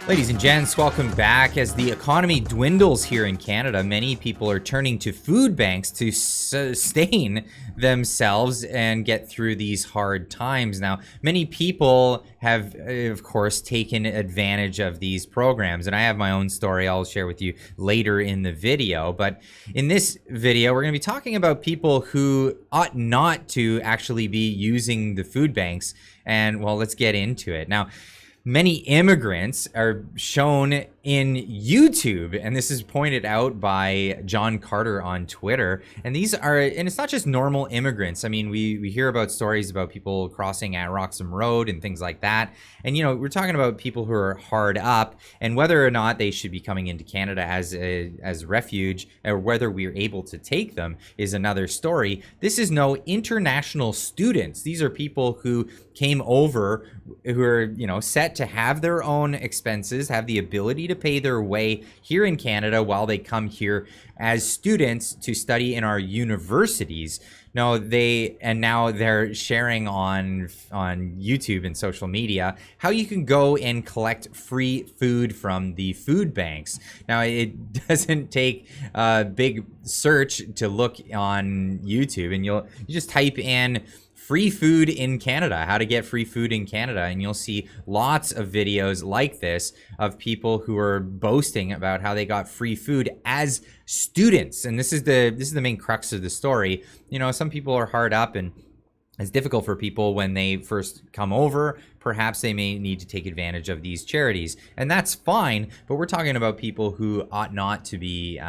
Ladies and gents, welcome back. As the economy dwindles here in Canada, many people are turning to food banks to sustain themselves and get through these hard times. Now, many people have, of course, taken advantage of these programs, and I have my own story I'll share with you later in the video. But in this video, we're going to be talking about people who ought not to actually be using the food banks, and, well, let's get into it. Now, many immigrants are shown in YouTube, and this is pointed out by John Carter on Twitter. And these are, and it's not just normal immigrants. I mean, we hear about stories about people crossing at Roxham Road and things like that. And, you know, we're talking about people who are hard up, and whether or not they should be coming into Canada as refuge, or whether we're able to take them, is another story. This is no international students. These are people who came over, who are, you know, set to have their own expenses, have the ability to pay their way here in Canada while they come here as students to study in our universities. Now they're sharing on YouTube and social media how you can go and collect free food from the food banks. Now, it doesn't take a big search to look on YouTube, and you just type in free food in Canada, how to get free food in Canada, and you'll see lots of videos like this of people who are boasting about how they got free food as students. And this is the main crux of the story. You know, some people are hard up, and it's difficult for people when they first come over. Perhaps they may need to take advantage of these charities, and that's fine, but we're talking about people who ought not to be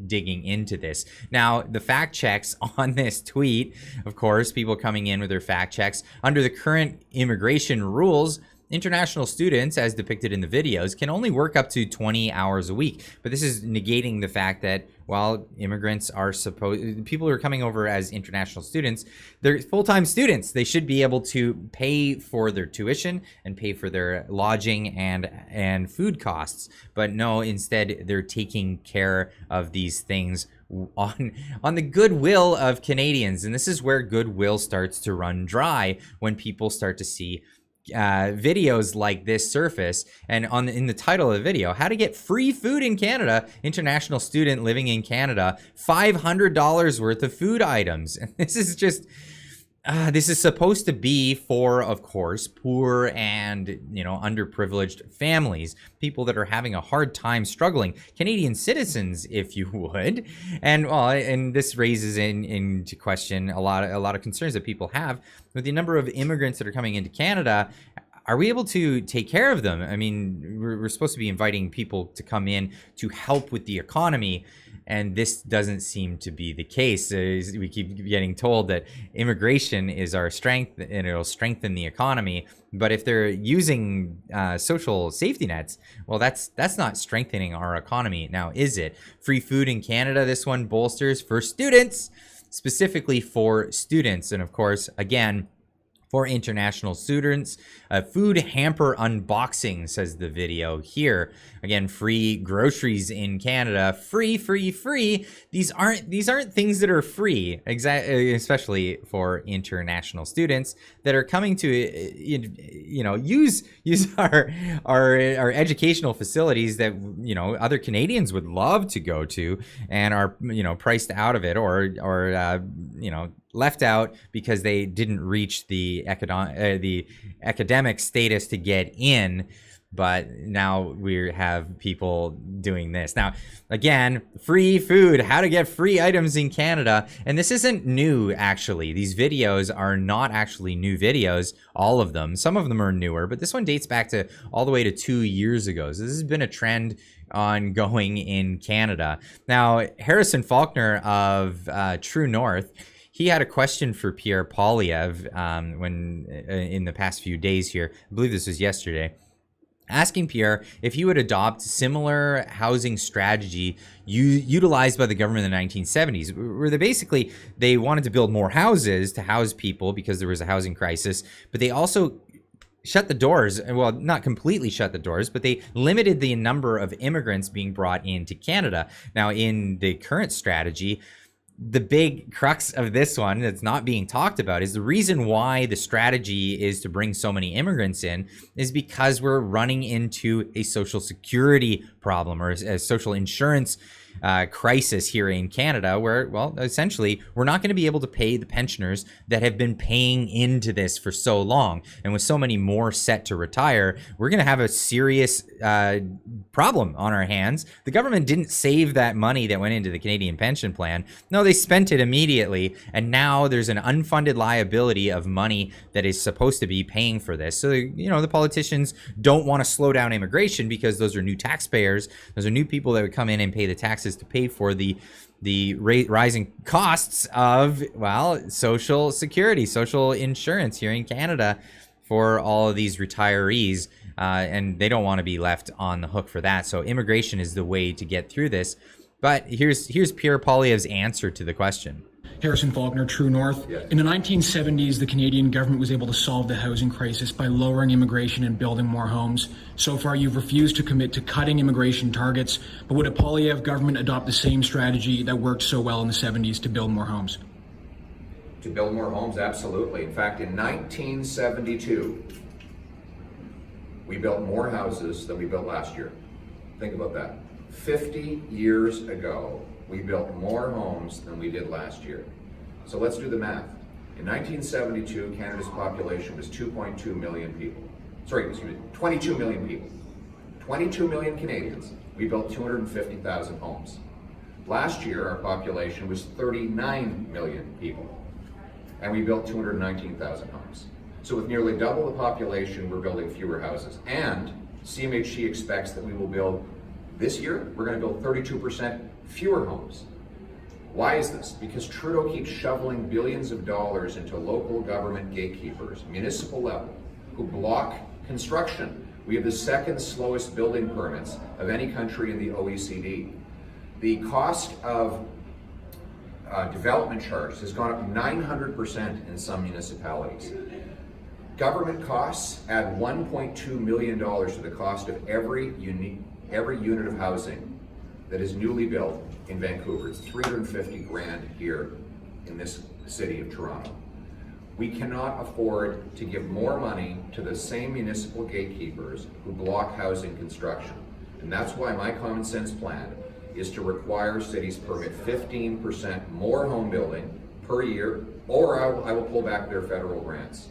digging into this. Now, the fact checks on this tweet, of course, people coming in with their fact checks. Under the current immigration rules, international students, as depicted in the videos, can only work up to 20 hours a week. But this is negating the fact that, while immigrants are people who are coming over as international students, they're full-time students. They should be able to pay for their tuition and pay for their lodging and food costs. But no, instead, they're taking care of these things on the goodwill of Canadians. And this is where goodwill starts to run dry, when people start to see videos like this surface. And in the title of the video, how to get free food in Canada, international student living in Canada, $500 worth of food items. And this is just this is supposed to be for, of course, poor and, you know, underprivileged families, people that are having a hard time struggling, Canadian citizens, if you would. And well, and this raises into question a lot of concerns that people have with the number of immigrants that are coming into Canada. Are we able to take care of them? I mean, we're supposed to be inviting people to come in to help with the economy, and this doesn't seem to be the case. We keep getting told that immigration is our strength and it'll strengthen the economy. But if they're using social safety nets, well, that's not strengthening our economy. Now, is it? Free food in Canada, this one bolsters for students, specifically for students. And of course, again, for international students, a food hamper unboxing, says the video here. Again, free groceries in Canada, free. These aren't things that are free, especially for international students that are coming to, you know, use our educational facilities that, you know, other Canadians would love to go to, and are, you know, priced out of it, or you know, left out because they didn't reach the academic status to get in. But now we have people doing this. Now, again, free food, how to get free items in Canada. And this isn't new, actually. These videos are not actually new videos, all of them. Some of them are newer, but this one dates back to all the way to 2 years ago. So this has been a trend ongoing in Canada. Now, Harrison Faulkner of True North, he had a question for Pierre Poilievre when in the past few days here. I believe this was yesterday, asking Pierre if he would adopt similar housing strategy utilized by the government in the 1970s, where they wanted to build more houses to house people because there was a housing crisis, but they also shut the doors. Well, not completely shut the doors, but they limited the number of immigrants being brought into Canada. Now, in the current strategy, the big crux of this one that's not being talked about is the reason why the strategy is to bring so many immigrants in is because we're running into a social security problem or a social insurance crisis here in Canada where, well, essentially, we're not going to be able to pay the pensioners that have been paying into this for so long. And with so many more set to retire, we're going to have a serious problem on our hands. The government didn't save that money that went into the Canadian pension plan. No, they spent it immediately. And now there's an unfunded liability of money that is supposed to be paying for this. So, you know, the politicians don't want to slow down immigration because those are new taxpayers. Those are new people that would come in and pay the taxes to pay for the rising costs of, well, social security, social insurance here in Canada for all of these retirees. And they don't want to be left on the hook for that. So immigration is the way to get through this. But here's Pierre Poilievre's answer to the question. Harrison Faulkner, True North. Yes. In the 1970s, the Canadian government was able to solve the housing crisis by lowering immigration and building more homes. So far, you've refused to commit to cutting immigration targets, but would a Poilievre government adopt the same strategy that worked so well in the 70s to build more homes? To build more homes, absolutely. In fact, in 1972, we built more houses than we built last year. Think about that. 50 years ago, we built more homes than we did last year. So let's do the math. In 1972, Canada's population was 2.2 million people. Sorry, excuse me, 22 million people. 22 million Canadians. We built 250,000 homes. Last year, our population was 39 million people, and we built 219,000 homes. So with nearly double the population, we're building fewer houses. And CMHC expects that we will build, this year, we're going to build 32% fewer homes. Why is this? Because Trudeau keeps shoveling billions of dollars into local government gatekeepers, municipal level, who block construction. We have the second slowest building permits of any country in the OECD. The cost of development charges has gone up 900% in some municipalities. Government costs add $1.2 million to the cost of every unit of housing that is newly built in Vancouver. It's $350,000 here in this city of Toronto. We cannot afford to give more money to the same municipal gatekeepers who block housing construction. And that's why my common sense plan is to require cities permit 15% more home building per year, or I will pull back their federal grants.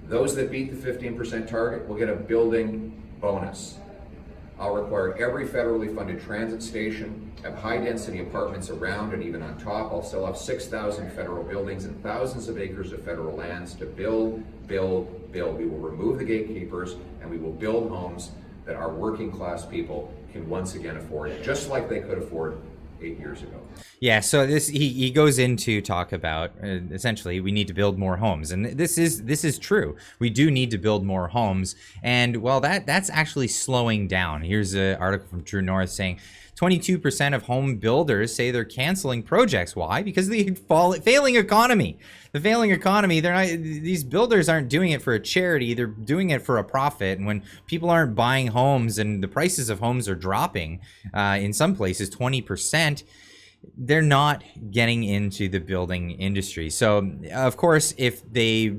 Those that beat the 15% target will get a building bonus. I'll require every federally funded transit station, have high-density apartments around and even on top. I'll sell off 6,000 federal buildings and thousands of acres of federal lands to build, build, build. We will remove the gatekeepers and we will build homes that our working class people can once again afford, just like they could afford 8 years ago. Yeah, so this he goes into talk about essentially we need to build more homes, and this is true. We do need to build more homes, and well, that's actually slowing down. Here's an article from True North saying 22% of home builders say they're canceling projects. Why? Because of the failing economy. The failing economy. These builders aren't doing it for a charity. They're doing it for a profit. And when people aren't buying homes and the prices of homes are dropping, in some places 20%, they're not getting into the building industry. So, of course, if they,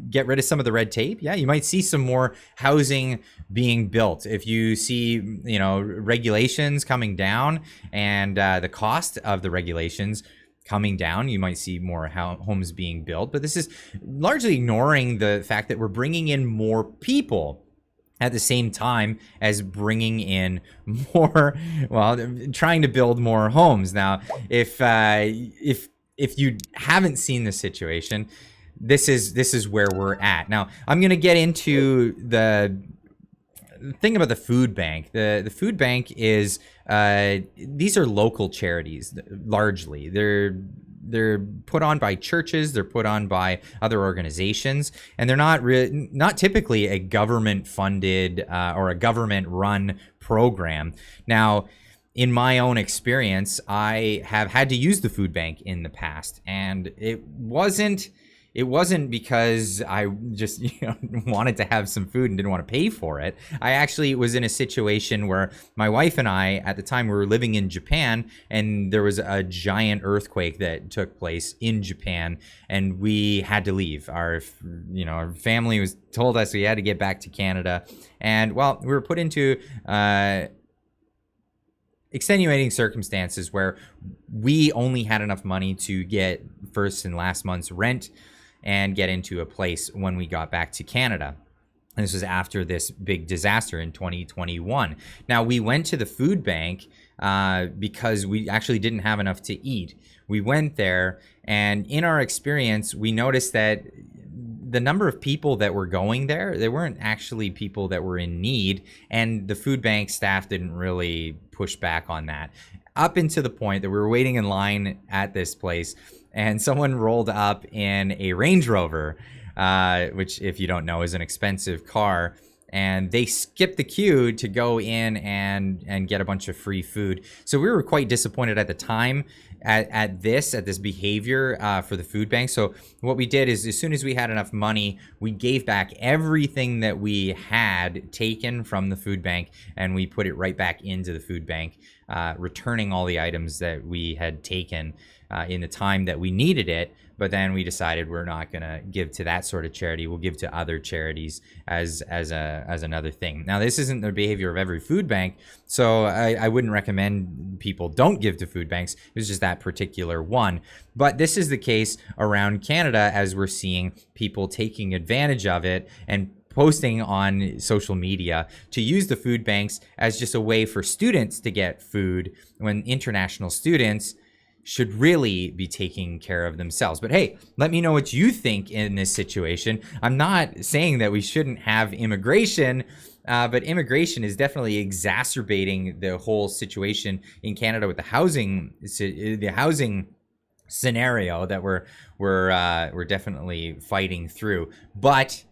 get rid of some of the red tape, yeah, you might see some more housing being built. If you see, regulations coming down and the cost of the regulations coming down, you might see more homes being built. But this is largely ignoring the fact that we're bringing in more people at the same time as bringing in more, trying to build more homes. Now, if you haven't seen the situation, this is where we're at. Now, I'm going to get into the thing about the food bank. The food bank is, these are local charities, largely. They're put on by churches, they're put on by other organizations, and they're not typically a government funded or a government run program. Now, in my own experience, I have had to use the food bank in the past, and it wasn't it wasn't because I just wanted to have some food and didn't want to pay for it. I actually was in a situation where my wife and I, at the time, we were living in Japan, and there was a giant earthquake that took place in Japan, and we had to leave. Our family was told us we had to get back to Canada, and well, we were put into extenuating circumstances where we only had enough money to get first and last month's rent and get into a place when we got back to Canada. And this was after this big disaster in 2021. Now, we went to the food bank because we actually didn't have enough to eat. We went there, and in our experience, we noticed that the number of people that were going there weren't actually people that were in need, and the food bank staff didn't really push back on that. Up into the point that we were waiting in line at this place, and someone rolled up in a Range Rover, which, if you don't know, is an expensive car. And they skipped the queue to go in and get a bunch of free food. So we were quite disappointed at the time at this behavior for the food bank. So what we did is, as soon as we had enough money, we gave back everything that we had taken from the food bank, and we put it right back into the food bank, returning all the items that we had taken in the time that we needed it. But then we decided we're not going to give to that sort of charity. We'll give to other charities as another thing. Now, this isn't the behavior of every food bank, so I wouldn't recommend people don't give to food banks. It was just that particular one. But this is the case around Canada, as we're seeing people taking advantage of it and posting on social media to use the food banks as just a way for students to get food, when international students should really be taking care of themselves. But hey, let me know what you think in this situation. I'm not saying that we shouldn't have immigration, but immigration is definitely exacerbating the whole situation in Canada with the housing scenario that we're definitely fighting through. But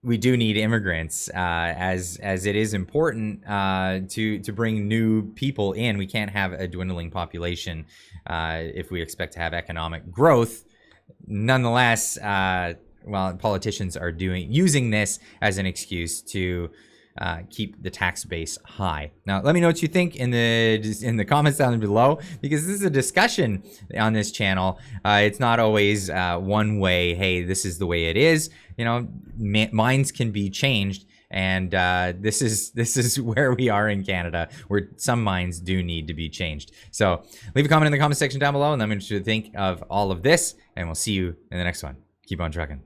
we do need immigrants, as it is important to bring new people in. We can't have a dwindling population if we expect to have economic growth. Nonetheless, politicians are using this as an excuse to keep the tax base high. Now, let me know what you think in the comments down below, because this is a discussion on this channel. It's not always one way. Hey, this is the way it is. Minds can be changed, and this is where we are in Canada, where some minds do need to be changed. So leave a comment in the comment section down below, and let me know what you think of all of this, and we'll see you in the next one. Keep on trucking.